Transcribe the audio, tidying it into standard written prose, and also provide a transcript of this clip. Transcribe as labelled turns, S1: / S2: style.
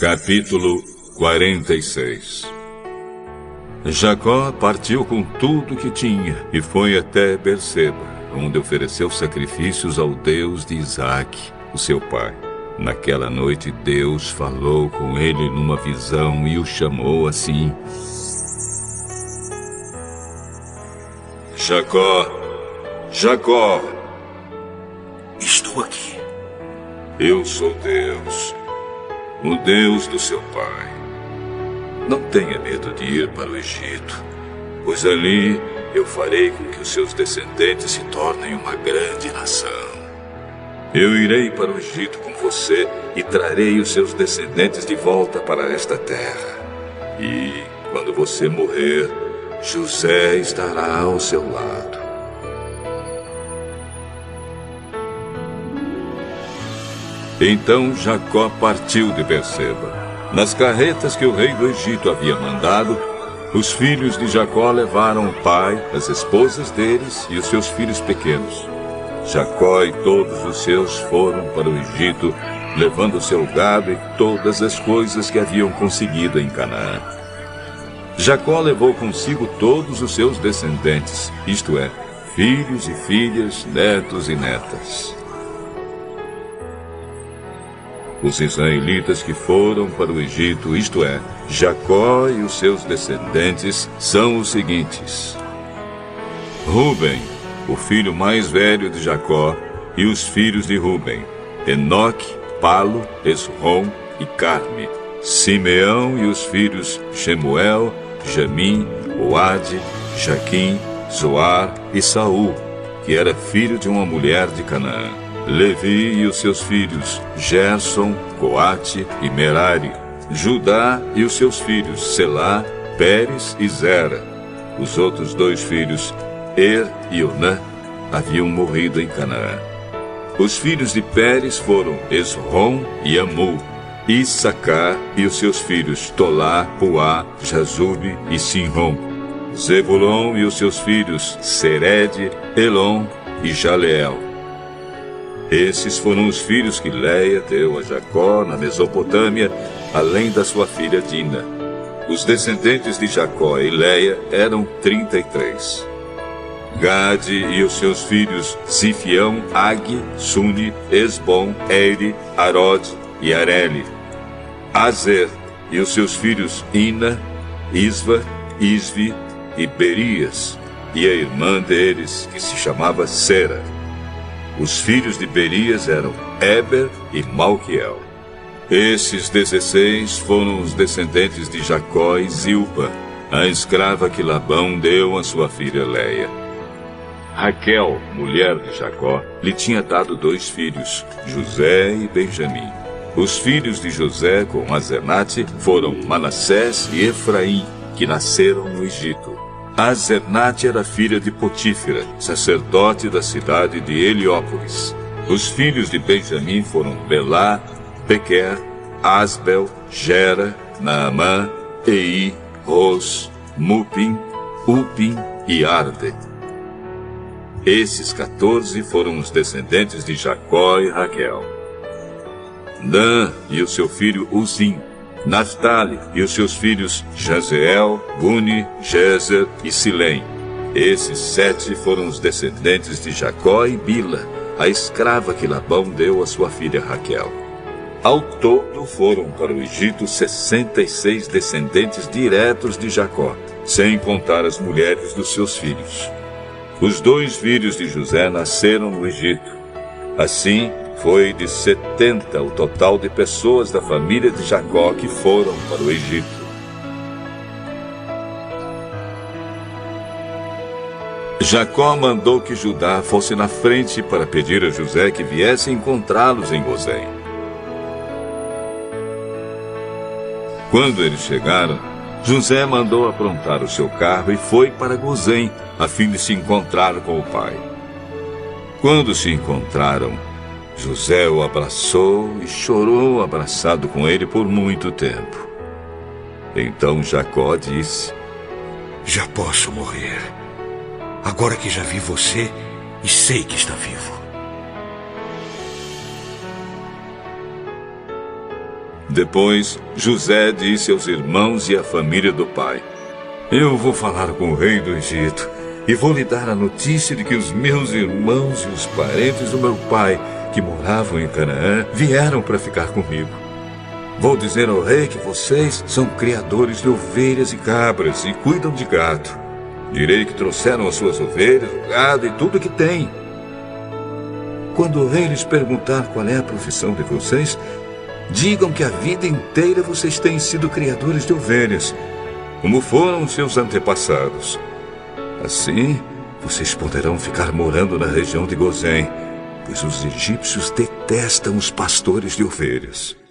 S1: Capítulo 46. Jacó partiu com tudo que tinha e foi até Berseba, onde ofereceu sacrifícios ao Deus de Isaque, o seu pai. Naquela noite Deus falou com ele numa visão e o chamou assim: Jacó, Jacó.
S2: Estou aqui.
S1: Eu sou Deus, o Deus do seu pai. Não tenha medo de ir para o Egito, pois ali eu farei com que os seus descendentes se tornem uma grande nação. Eu irei para o Egito com você e trarei os seus descendentes de volta para esta terra. E, quando você morrer, José estará ao seu lado. Então Jacó partiu de Berseba. Nas carretas que o rei do Egito havia mandado, os filhos de Jacó levaram o pai, as esposas deles e os seus filhos pequenos. Jacó e todos os seus foram para o Egito, levando seu gado e todas as coisas que haviam conseguido em Canaã. Jacó levou consigo todos os seus descendentes, isto é, filhos e filhas, netos e netas. Os israelitas que foram para o Egito, isto é, Jacó e os seus descendentes, são os seguintes: Ruben, o filho mais velho de Jacó, e os filhos de Ruben: Enoque, Palo, Esrom e Carme. Simeão e os filhos Shemuel, Jamim, Oade, Jaquim, Zoar e Saul, que era filho de uma mulher de Canaã. Levi e os seus filhos, Gerson, Coate e Merari. Judá e os seus filhos, Selá, Pérez e Zera. Os outros dois filhos, Er e Onã, haviam morrido em Canaã. Os filhos de Pérez foram Esrom e Amu. Issacar e os seus filhos, Tolá, Puá, Jazube e Sinrom. Zebulon e os seus filhos, Sered, Elon e Jaleel. Esses foram os filhos que Leia deu a Jacó na Mesopotâmia, além da sua filha Dina. Os descendentes de Jacó e Leia eram 33. Gade e os seus filhos, Zifião, Ag, Suni, Esbom, Eri, Arod e Areli. Azer e os seus filhos, Ina, Isva, Isvi e Berias, e a irmã deles, que se chamava Sera. Os filhos de Berias eram Eber e Malquiel. Esses 16 foram os descendentes de Jacó e Zilpa, a escrava que Labão deu a sua filha Leia. Raquel, mulher de Jacó, lhe tinha dado 2 filhos, José e Benjamim. Os filhos de José com Asenate foram Manassés e Efraim, que nasceram no Egito. Asenate era filha de Potífera, sacerdote da cidade de Heliópolis. Os filhos de Benjamim foram Belá, Bequer, Asbel, Gera, Naamã, Ei, Ros, Mupim, Upim e Arde. Esses 14 foram os descendentes de Jacó e Raquel. Dan e o seu filho Uzim. Naftali e os seus filhos Jazeel, Guni, Jezer e Silém. Esses 7 foram os descendentes de Jacó e Bila, a escrava que Labão deu a sua filha Raquel. Ao todo foram para o Egito 66 descendentes diretos de Jacó, sem contar as mulheres dos seus filhos. Os 2 filhos de José nasceram no Egito. Assim, foi de 70 o total de pessoas da família de Jacó que foram para o Egito. Jacó mandou que Judá fosse na frente para pedir a José que viesse encontrá-los em Gozém. Quando eles chegaram, José mandou aprontar o seu carro e foi para Gozém, a fim de se encontrar com o pai. Quando se encontraram, José o abraçou e chorou abraçado com ele por muito tempo. Então Jacó disse:
S2: Já posso morrer, agora que já vi você e sei que está vivo.
S1: Depois, José disse aos irmãos e à família do pai: Eu vou falar com o rei do Egito e vou lhe dar a notícia de que os meus irmãos e os parentes do meu pai, que moravam em Canaã, vieram para ficar comigo. Vou dizer ao rei que vocês são criadores de ovelhas e cabras e cuidam de gado. Direi que trouxeram as suas ovelhas, o gado e tudo que têm. Quando o rei lhes perguntar qual é a profissão de vocês, digam que a vida inteira vocês têm sido criadores de ovelhas, como foram os seus antepassados. Assim, vocês poderão ficar morando na região de Gozém, pois os egípcios detestam os pastores de ovelhas.